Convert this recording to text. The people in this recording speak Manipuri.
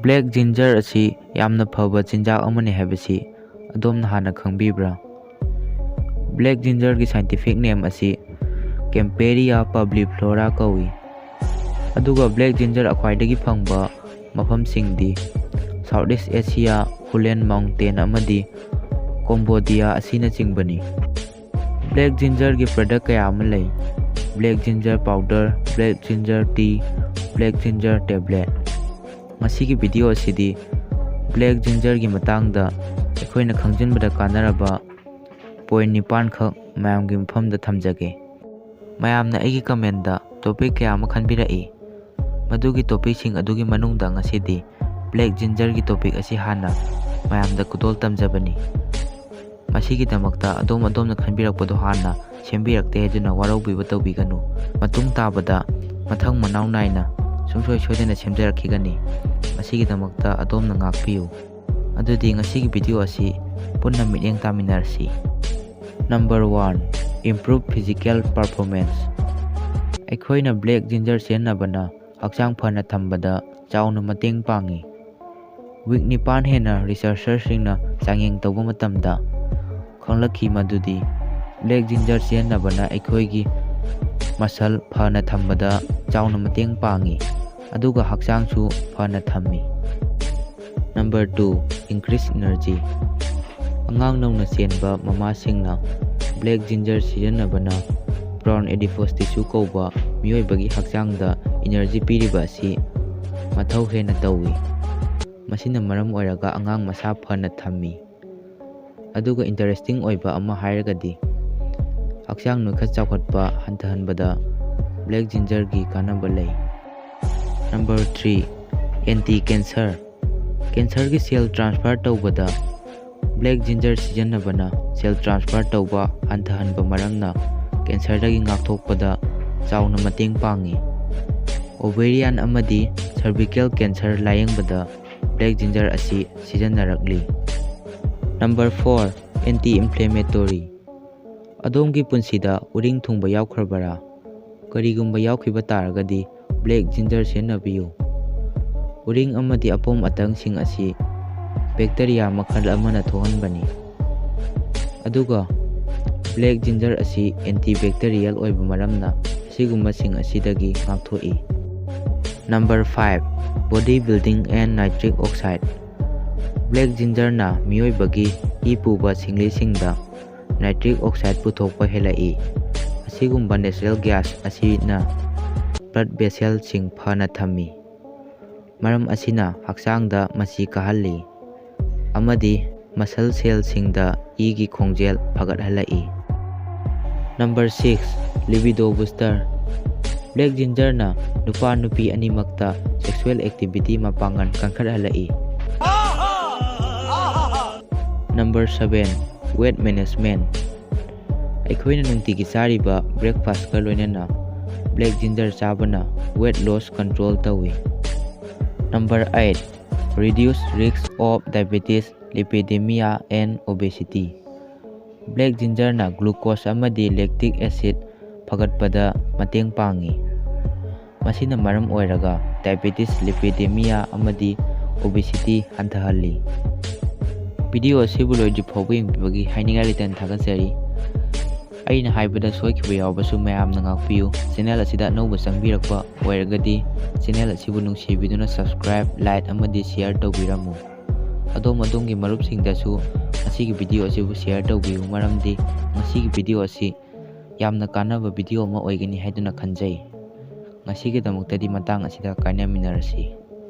ꯕ꯭ꯂꯦꯛ ꯖꯤꯟꯖꯔ ꯑꯁꯤ ꯌꯥꯝꯅ ꯐꯕ ꯆꯤꯟꯖꯥꯛ ꯑꯃꯅꯤ ꯍꯥꯏꯕꯁꯤ ꯑꯗꯣꯝꯅ ꯍꯥꯟꯅ ꯈꯪꯕꯤꯕ꯭ꯔꯥ? ꯕ꯭ꯂꯦꯛ ꯖꯤꯟꯖꯔꯒꯤ ꯁꯥꯏꯟꯇꯤꯐꯤꯛ ꯅꯦꯝ ꯑꯁꯤ ꯀꯦꯝꯄꯦꯔꯤꯌꯥ ꯄꯕ꯭ꯂꯤꯐ꯭ꯂꯣꯔꯥ ꯀꯧꯏ, ꯑꯗꯨꯒ ꯕ꯭ꯂꯦꯛ ꯖꯤꯟꯖꯔ ꯈ꯭ꯋꯥꯏꯗꯒꯤ ꯐꯪꯕ ꯃꯐꯝꯁꯤꯡꯗꯤ ꯁꯥꯎꯊꯏꯁ ꯑꯦꯁꯤꯌꯥ, ꯍꯨꯂꯦꯟ ꯃꯥꯎꯟꯇꯦꯟ ꯑꯃꯗꯤ ꯀꯝꯕꯣꯗꯤꯌꯥ ꯑꯁꯤꯅꯆꯤꯡꯕꯅꯤ꯫ ꯕ꯭ꯂꯦꯛ ꯖꯤꯟꯖꯔꯒꯤ ꯄ꯭ꯔꯗꯛ ꯀꯌꯥ ꯑꯃ ꯂꯩ: black ginger powder, black ginger tea, black ginger tablet. ꯃꯁꯤꯒꯤ ꯚꯤꯗꯤꯑꯣ ꯑꯁꯤꯗꯤ ꯕ꯭ꯂꯦꯛ ꯖꯤꯟꯖꯔꯒꯤ ꯃꯇꯥꯡꯗ ꯑꯩꯈꯣꯏꯅ ꯈꯪꯖꯤꯟꯕꯗ ꯀꯥꯟꯅꯔꯕ ꯄꯣꯏꯟꯠ 9 ꯈꯛ ꯃꯌꯥꯝꯒꯤ ꯃꯐꯝꯗ ꯊꯝꯖꯒꯦ꯫ ꯃꯌꯥꯝꯅ ꯑꯩꯒꯤ ꯀꯃꯦꯟꯠꯗ ꯇꯣꯄꯤꯛ ꯀꯌꯥ ꯑꯃ ꯈꯟꯕꯤꯔꯛꯏ꯫ ꯃꯗꯨꯒꯤ ꯇꯣꯄꯤꯛꯁꯤꯡ ꯑꯗꯨꯒꯤ ꯃꯅꯨꯡꯗ ꯉꯁꯤꯗꯤ ꯕ꯭ꯂꯦꯛ ꯖꯤꯟꯖꯔꯒꯤ ꯇꯣꯄꯤꯛ ꯑꯁꯤ ꯍꯥꯟꯅ ꯃꯌꯥꯝꯗ ꯈꯨꯗꯣꯜ ꯇꯝꯖꯕꯅꯤ꯫ ꯃꯁꯤꯒꯤꯗꯃꯛꯇ ꯑꯗꯣꯝꯅ ꯈꯟꯕꯤꯔꯛꯄꯗꯨ ꯍꯥꯟꯅ ꯁꯦꯝꯕꯤꯔꯛꯇꯦ ꯍꯥꯏꯗꯨꯅ ꯋꯥꯔꯧꯕꯤꯕ ꯇꯧꯕꯤꯒꯅꯨ꯫ ꯃꯇꯨꯡ ꯇꯥꯕꯗ ꯃꯊꯪ ꯃꯅꯥꯎ ꯅꯥꯏꯅ ꯁꯨꯡꯁꯣꯏ ꯁꯣꯏꯗꯅ ꯁꯦꯝꯖꯔꯛꯈꯤꯒꯅꯤ꯫ ꯃꯁꯤꯒꯤꯗꯃꯛꯇ ꯑꯗꯣꯝꯅ ꯉꯥꯛꯄꯤꯌꯨ꯫ ꯑꯗꯨꯗꯤ ꯉꯁꯤꯒꯤ ꯚꯤꯗꯤꯑꯣ ꯑꯁꯤ ꯄꯨꯟꯅ ꯃꯤꯠꯌꯦꯡ ꯇꯥꯃꯤꯟꯅꯔꯁꯤ꯫ ꯅꯝꯕꯔ 1. Improve physical performance. ꯑꯩꯈꯣꯏꯅ ꯕ꯭ꯂꯦꯛ ꯖꯤꯟꯖꯔ ꯁꯤꯖꯤꯟꯅꯕꯅ ꯍꯛꯆꯥꯡ ꯐꯅ ꯊꯝꯕꯗ ꯆꯥꯎꯅ ꯃꯇꯦꯡ ꯄꯥꯡꯏ꯫ ꯋꯤꯛ 9 ꯍꯦꯟꯅ ꯔꯤꯁꯔꯆꯔꯁꯤꯡꯅ ꯆꯥꯡꯌꯦꯡ ꯇꯧꯕ ꯃꯇꯝꯗ ꯈꯪꯂꯛꯈꯤ ꯃꯗꯨꯗꯤ ꯕ꯭ꯂꯦꯛ ꯖꯤꯟꯖꯔ ꯁꯤꯖꯤꯟꯅꯕꯅ ꯑꯩꯈꯣꯏꯒꯤ ꯃꯁꯜ ꯐꯅ ꯊꯝꯕꯗ ꯆꯥꯎꯅ ꯃꯇꯦꯡ ꯄꯥꯡꯏ, ꯑꯗꯨꯒ ꯍꯛꯆꯥꯡꯁꯨ ꯐꯅ ꯊꯝꯃꯤ꯫ ꯅꯝꯕꯔ 2. Increase energy. ꯑꯉꯥꯡ ꯅꯧꯅ ꯆꯦꯟꯕ ꯃꯃꯥꯁꯤꯡꯅ ꯕ꯭ꯂꯦꯛ ꯖꯤꯟꯖꯔ ꯁꯤꯖꯤꯟꯅꯕꯅ ꯕ꯭ꯔꯥꯎꯟ ꯑꯦꯗꯤꯄꯣꯁ ꯇꯤꯁꯨ ꯀꯧꯕ ꯃꯤꯑꯣꯏꯕꯒꯤ ꯍꯛꯆꯥꯡꯗ ꯏꯅꯔꯖꯤ ꯄꯤꯔꯤꯕ ꯑꯁꯤ ꯃꯊꯧ ꯍꯦꯟꯅ ꯇꯧꯏ꯫ ꯃꯁꯤꯅ ꯃꯔꯝ ꯑꯣꯏꯔꯒ ꯑꯉꯥꯡ ꯃꯁꯥ ꯐꯅ ꯊꯝꯃꯤ꯫ ꯑꯗꯨꯒ ꯏꯟꯇꯔꯦꯁꯇꯤꯡ ꯑꯣꯏꯕ ꯑꯃ ꯍꯥꯏꯔꯒꯗꯤ ꯍꯛꯆꯥꯡ ꯅꯣꯏꯈꯠ-ꯆꯥꯎꯈꯠꯄ ꯍꯟꯊꯍꯟꯕꯗ ꯕ꯭ꯂꯦꯛ ꯖꯤꯟꯖꯔꯒꯤ ꯀꯥꯟꯅꯕ ꯂꯩ꯫ ꯅꯝꯕꯔ 3. ꯑꯦꯟꯇꯤ-ꯀꯦꯟꯁꯔ꯫ ꯀꯦꯟꯁꯔꯒꯤ ꯁꯦꯜ ꯇ꯭ꯔꯥꯟꯁꯐꯔ ꯇꯧꯕꯗ ꯕ꯭ꯂꯦꯛ ꯖꯤꯟꯖꯔ ꯁꯤꯖꯤꯟꯅꯕꯅ ꯁꯦꯜ ꯇ꯭ꯔꯥꯟꯁꯐꯔ ꯇꯧꯕ ꯍꯟꯊꯍꯟꯕ ꯃꯔꯝꯅ ꯀꯦꯟꯁꯔꯗꯒꯤ ꯉꯥꯛꯊꯣꯛꯄꯗ ꯆꯥꯎꯅ ꯃꯇꯦꯡ ꯄꯥꯡꯏ꯫ ꯑꯣꯚꯦꯔꯤꯌꯥꯟ ꯑꯃꯗꯤ ꯁꯔꯚꯤꯀꯦꯜ ꯀꯦꯟꯁꯔ ꯂꯥꯌꯦꯡꯕꯗ ꯕ꯭ꯂꯦꯛ ꯖꯤꯟꯖꯔ ꯑꯁꯤ ꯁꯤꯖꯤꯟꯅꯔꯛꯂꯤ꯫ ꯅꯝꯕꯔ 4. ꯑꯦꯟꯇꯤ-ꯏꯟꯐ꯭ꯂꯦꯃꯦꯇꯣꯔꯤ꯫ ꯑꯗꯣꯝꯒꯤ ꯄꯨꯟꯁꯤꯗ ꯎꯔꯤꯡ ꯊꯨꯡꯕ ꯌꯥꯎꯈ꯭ꯔꯕꯔꯥ? ꯀꯔꯤꯒꯨꯝꯕ ꯌꯥꯎꯈꯤꯕ ꯇꯥꯔꯒꯗꯤ ꯕ꯭ꯂꯦꯛ ꯖꯤꯟꯖꯔ ꯁꯤꯖꯤꯟꯅꯕꯤꯌꯨ꯫ ꯎꯔꯤꯡ ꯑꯃꯗꯤ ꯑꯄꯣꯝ-ꯑꯇꯪꯁꯤꯡ ꯑꯁꯤ ꯕꯦꯛꯇꯦꯔꯤꯌꯥ ꯃꯈꯜ ꯑꯃꯅ ꯊꯣꯛꯍꯟꯕꯅꯤ, ꯑꯗꯨꯒ ꯕ꯭ꯂꯦꯛ ꯖꯤꯟꯖꯔ ꯑꯁꯤ ꯑꯦꯟꯇꯤ-ꯕꯦꯛꯇꯦꯔꯤꯌꯦꯜ ꯑꯣꯏꯕ ꯃꯔꯝꯅ ꯑꯁꯤꯒꯨꯝꯕꯁꯤꯡ ꯑꯁꯤꯗꯒꯤ ꯉꯥꯛꯊꯣꯛꯏ꯫ Number 5. Body building and nitric oxide. Black ꯖꯤꯟꯖꯔꯅ ꯃꯤꯑꯣꯏꯕꯒꯤ ꯏ ꯄꯨꯕ ꯁꯤꯡꯂꯤꯁꯤꯡꯗ ꯅꯥꯏꯇ꯭ꯔꯤꯛ ꯑꯣꯛꯁꯥꯏꯗ ꯄꯨꯊꯣꯛꯄ ꯍꯦꯜꯂꯛꯏ꯫ ꯑꯁꯤꯒꯨꯝꯕ ꯅꯦꯆꯔꯦꯜ ꯒ꯭ꯌꯥꯁ ꯑꯁꯤꯅ ꯕ꯭ꯂꯗ ꯚꯦꯁꯦꯜꯁꯤꯡ ꯐꯅ ꯊꯝꯃꯤ, ꯃꯔꯝ ꯑꯁꯤꯅ ꯍꯛꯆꯥꯡꯗ ꯃꯆꯤ ꯀꯥꯍꯜꯂꯤ ꯑꯃꯗꯤ ꯃꯁꯜ ꯁꯦꯜꯁꯤꯡꯗ ꯏꯒꯤ ꯈꯣꯡꯖꯦꯜ ꯐꯒꯠꯍꯜꯂꯛꯏ꯫ ꯅꯝꯕꯔ 6. ꯂꯤꯕꯤꯗꯣ ꯕꯨꯁꯇꯔ꯫ ꯕ꯭ꯂꯦꯛ ꯖꯤꯟꯖꯔꯅ ꯅꯨꯄꯥ-ꯅꯨꯄꯤ ꯑꯅꯤꯃꯛꯇ ꯁꯦꯛꯁꯨꯑꯦꯜ ꯑꯦꯛꯇꯤꯚꯤꯇꯤ ꯃꯄꯥꯡꯒꯜ ꯀꯟꯈꯠꯍꯜꯂꯛꯏ꯫ ꯅꯝꯕꯔ 7. Weight management. ꯑꯩꯈꯣꯏꯅ ꯅꯨꯡꯇꯤꯒꯤ ꯆꯥꯔꯤꯕ ꯕ꯭ꯔꯦꯛꯐꯥꯁꯠꯀ ꯂꯣꯏꯅꯅ ꯕ꯭ꯂꯦꯛ ꯖꯤꯟꯖꯔ ꯆꯥꯕꯅ ꯋꯦꯠ ꯂꯣꯁ ꯀꯟꯇ꯭ꯔꯣꯜ ꯇꯧꯏ꯫ Number 8. Reduce risk of diabetes, lipidemia and obesity. Black ꯖꯤꯟꯖꯔꯅ ꯒ꯭ꯂꯨꯀꯣꯖ ꯑꯃꯗꯤ ꯂꯦꯛꯇꯤꯛ ꯑꯦꯁꯤꯗ ꯐꯒꯠꯄꯗ ꯃꯇꯦꯡ ꯄꯥꯡꯏ, ꯃꯁꯤꯅ ꯃꯔꯝ ꯑꯣꯏꯔꯒ ꯗꯥꯏꯕꯦꯇꯤꯁ, ꯂꯤꯄꯤꯗꯦꯃꯤꯌꯥ ꯑꯃꯗꯤ ꯑꯣꯕꯦꯁꯤꯇꯤ ꯍꯟꯊꯍꯜꯂꯤ꯫ ꯚꯤꯗꯤꯑꯣ ꯑꯁꯤꯕꯨ ꯂꯣꯏꯗ꯭ꯔꯤꯐꯥꯎꯕ ꯌꯦꯡꯕꯤꯕꯒꯤ ꯍꯥꯏꯅꯤꯡꯉꯥꯏ ꯂꯩꯇꯅ ꯊꯥꯒꯠꯆꯔꯤ꯫ ꯑꯩꯅ ꯍꯥꯏꯕꯗ ꯁꯣꯏꯈꯤꯕ ꯌꯥꯎꯔꯕꯁꯨ ꯃꯌꯥꯝꯅ ꯉꯥꯛꯄꯤꯌꯨ꯫ ꯆꯦꯅꯦꯜ ꯑꯁꯤꯗ ꯑꯅꯧꯕ ꯆꯪꯕꯤꯔꯛꯄ ꯑꯣꯏꯔꯒꯗꯤ ꯆꯦꯅꯦꯜ ꯑꯁꯤꯕꯨ ꯅꯨꯡꯁꯤꯕꯤꯗꯨꯅ ꯁꯕꯁꯀ꯭ꯔꯥꯏꯕ, ꯂꯥꯏꯛ ꯑꯃꯗꯤ ꯁꯦꯌꯔ ꯇꯧꯕꯤꯔꯝꯃꯨ꯫ ꯑꯗꯣꯝꯒꯤ ꯃꯔꯨꯞꯁꯤꯡꯗꯁꯨ ꯃꯁꯤꯒꯤ ꯚꯤꯗꯤꯑꯣ ꯑꯁꯤꯕꯨ ꯁꯦꯌꯔ ꯇꯧꯕꯤꯌꯨ, ꯃꯔꯝꯗꯤ ꯃꯁꯤꯒꯤ ꯚꯤꯗꯤꯑꯣ ꯑꯁꯤ ꯌꯥꯝꯅ ꯀꯥꯟꯅꯕ ꯚꯤꯗꯤꯑꯣ ꯑꯃ ꯑꯣꯏꯒꯅꯤ ꯍꯥꯏꯗꯨꯅ ꯈꯟꯖꯩ꯫ ꯉꯁꯤꯒꯤꯗꯃꯛꯇꯗꯤ ꯃꯇꯥꯡ ꯑꯁꯤꯗ ꯀꯥꯏꯅꯃꯤꯟꯅꯔꯁꯤ꯫